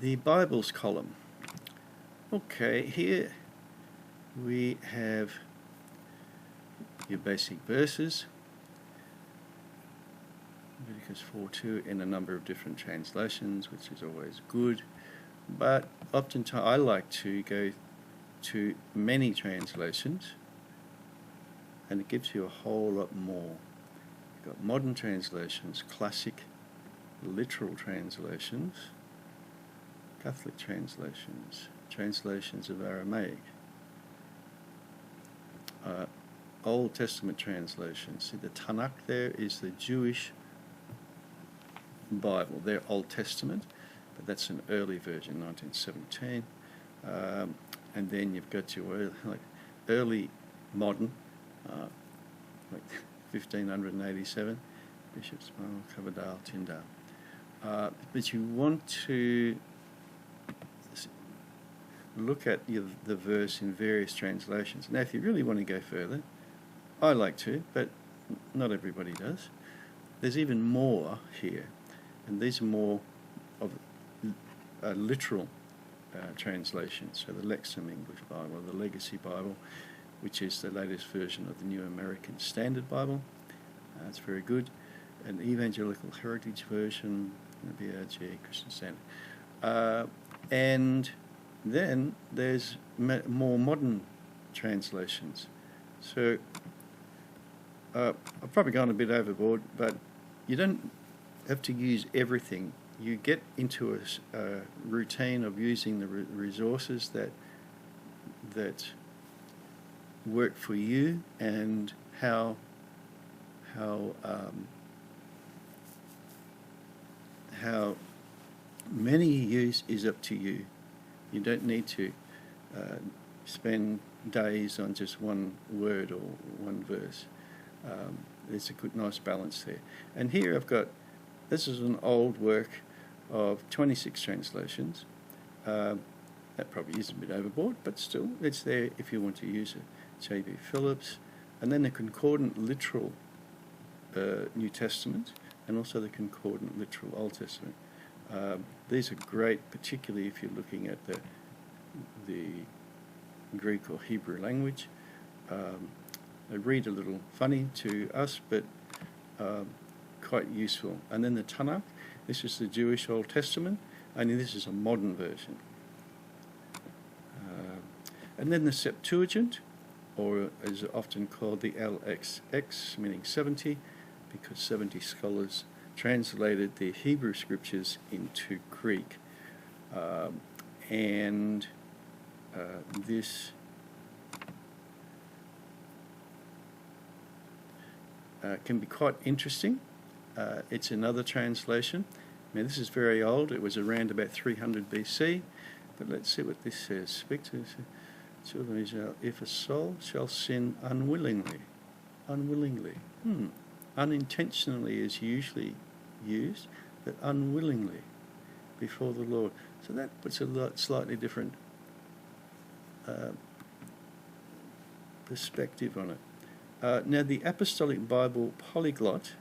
the Bibles column. Okay, here we have your basic verses, Leviticus 4:2 in a number of different translations, which is always good, but oftentimes I like to go to many translations, and it gives you a whole lot more. You've got modern translations, classic, literal translations, Catholic translations, translations of Aramaic, Old Testament translations. See, the Tanakh there is the Jewish Bible. They're Old Testament, but that's an early version, 1917. And then you've got your early modern, like 1587, Bishop's Bible, Coverdale, Tyndale. But you want to look at the verse in various translations. Now, if you really want to go further, I like to, but not everybody does. There's even more here, and these are more of literal translations. So the Lexham English Bible, the Legacy Bible, which is the latest version of the New American Standard Bible. It's very good. An Evangelical Heritage Version, the BRG, Christian Standard. And then there's more modern translations. So I've probably gone a bit overboard, but you don't have to use everything. You get into a routine of using the resources that work for you, and how many you use is up to you. You don't need to spend days on just one word or one verse. There's a good, nice balance there. And here I've got, this is an old work of 26 translations. That probably is a bit overboard, but still, it's there if you want to use it. J.B. Phillips, and then the Concordant Literal New Testament, and also the Concordant Literal Old Testament. These are great, particularly if you're looking at the Greek or Hebrew language. They read a little funny to us, but quite useful. And then the Tanakh, this is the Jewish Old Testament, and this is a modern version. And then the Septuagint, or is often called the LXX, meaning 70, because 70 scholars translated the Hebrew scriptures into Greek. This can be quite interesting. It's another translation. Now, this is very old. It was around about 300 BC. But let's see what this says. Speak to children of Israel. If a soul shall sin unwillingly, unintentionally is usually used, but unwillingly before the Lord. So that puts a slightly different perspective on it. Now, the Apostolic Bible Polyglot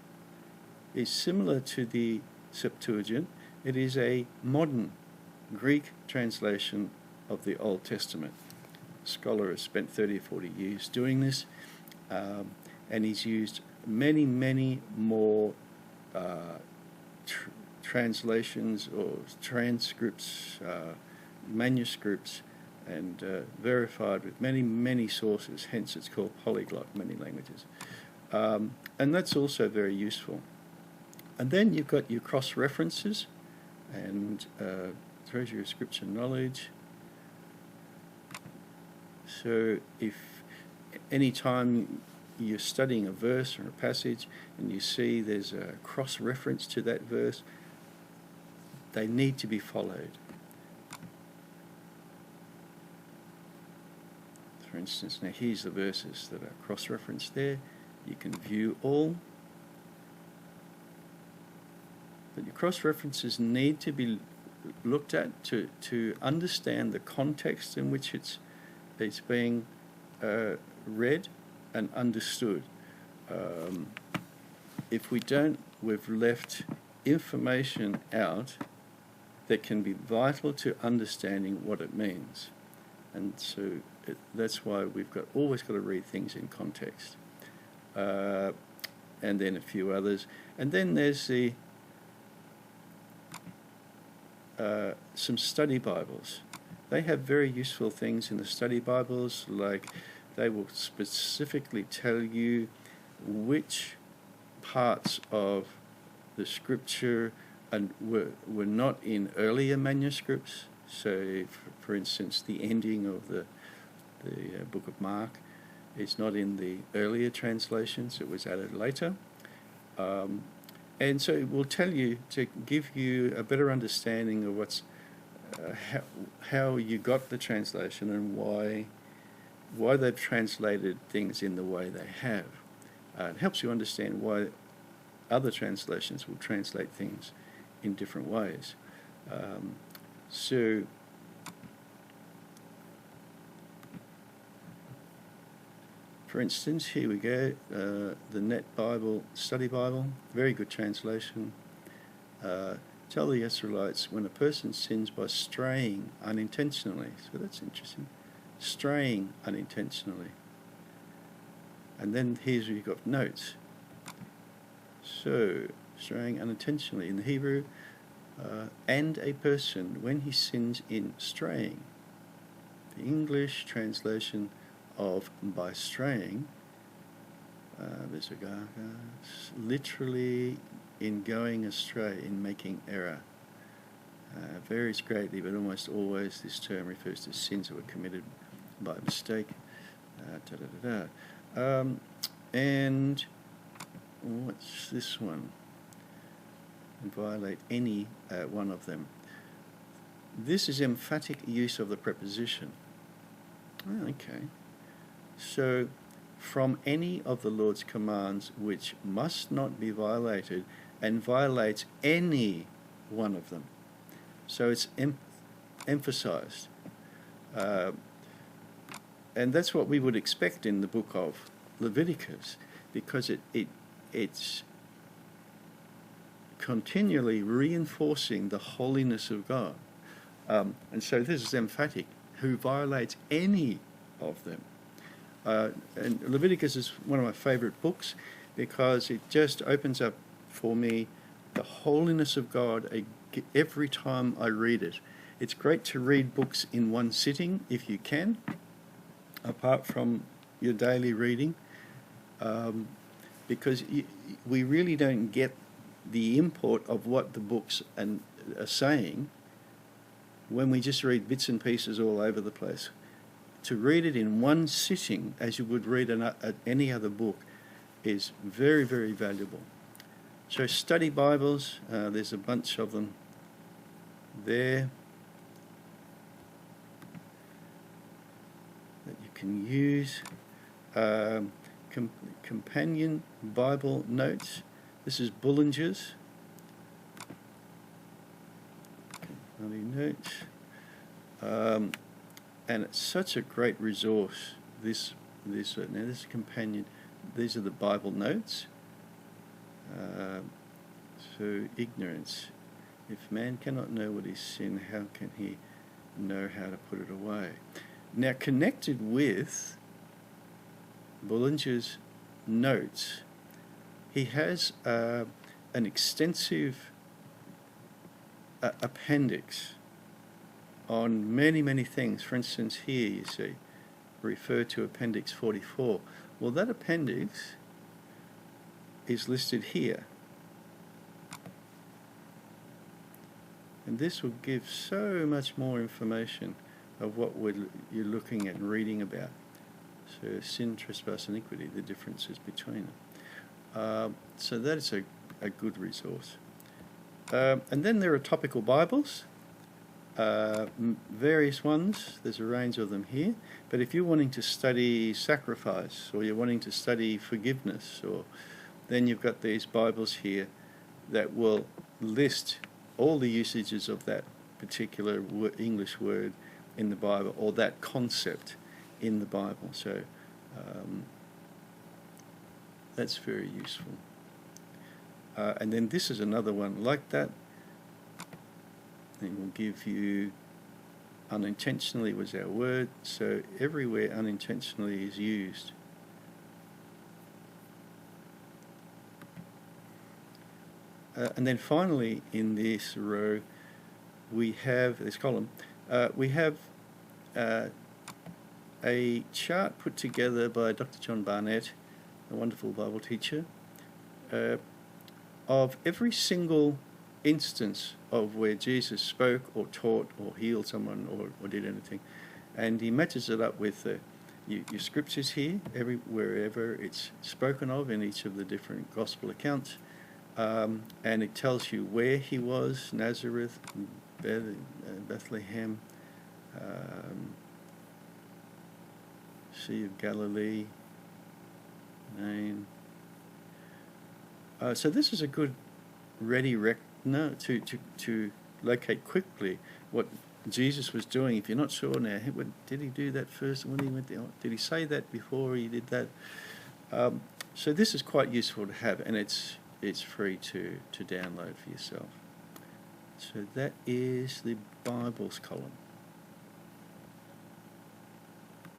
is similar to the Septuagint. It is a modern Greek translation of the Old Testament. A scholar has spent 30 or 40 years doing this, and he's used many more translations or transcripts, manuscripts, and verified with many sources. Hence it's called polyglot, many languages. And that's also very useful. And then you've got your cross-references and treasure of scripture knowledge. So if any time you're studying a verse or a passage and you see there's a cross-reference to that verse, they need to be followed. For instance, now here's the verses that are cross-referenced there. You can view all. But your cross-references need to be looked at to understand the context in which it's being read and understood. If we don't, we've left information out that can be vital to understanding what it means. And so that's why we've always got to read things in context. And then a few others. And then there's some study Bibles. They have very useful things in the study Bibles, like they will specifically tell you which parts of the scripture were not in earlier manuscripts. So, for instance, the ending of the book of Mark is not in the earlier translations. It was added later. And so it will tell you, to give you a better understanding of what's how you got the translation and why they've translated things in the way they have. It helps you understand why other translations will translate things in different ways. So for instance, here we go, the Net Bible, Study Bible, very good translation. Tell the Israelites, when a person sins by straying unintentionally, so that's interesting, straying unintentionally. And then here's where you've got notes. So, straying unintentionally in the Hebrew, and a person when he sins in straying. The English translation of by straying, literally in going astray, in making error. Varies greatly, but almost always this term refers to sins that were committed by mistake. And what's this one? And violate any one of them. This is emphatic use of the preposition. Okay. So, from any of the Lord's commands which must not be violated, and violates any one of them. So it's emphasized. And that's what we would expect in the book of Leviticus, because it's continually reinforcing the holiness of God. And so this is emphatic, who violates any of them. And Leviticus is one of my favorite books because it just opens up for me the holiness of God every time I read it. It's great to read books in one sitting if you can, apart from your daily reading, because we really don't get the import of what the books are saying when we just read bits and pieces all over the place. To read it in one sitting, as you would read any other book, is very, very valuable. So study Bibles, there's a bunch of them there that you can use. Companion Bible notes. This is Bullinger's. Notes. And it's such a great resource. This is a companion. These are the Bible notes. So ignorance. If man cannot know what is sin, how can he know how to put it away? Now, connected with Bullinger's notes, he has an extensive appendix on many, many things. For instance, here you see, refer to Appendix 44. Well, that appendix is listed here. And this will give so much more information of what you're looking at and reading about. So sin, trespass, iniquity, the differences between them. So that is a good resource. And then there are topical Bibles, various ones. There's a range of them here. But if you're wanting to study sacrifice, or you're wanting to study forgiveness, then you've got these Bibles here that will list all the usages of that particular English word in the Bible, or that concept in the Bible. So that's very useful. And then this is another one like that. and we'll give you unintentionally was our word, so everywhere unintentionally is used. And then finally in this row we have, this column, we have a chart put together by Dr. John Barnett, a wonderful Bible teacher, of every single instance of where Jesus spoke or taught or healed someone or did anything. And he matches it up with your scriptures here, wherever it's spoken of in each of the different gospel accounts. And it tells you where he was: Nazareth, Bethlehem, Sea of Galilee, Nain. So this is a good ready reckoner to locate quickly what Jesus was doing. If you're not sure now, did he do that first? When he went there, did he say that before he did that? So this is quite useful to have, and it's free to download for yourself. So that is the Bibles column.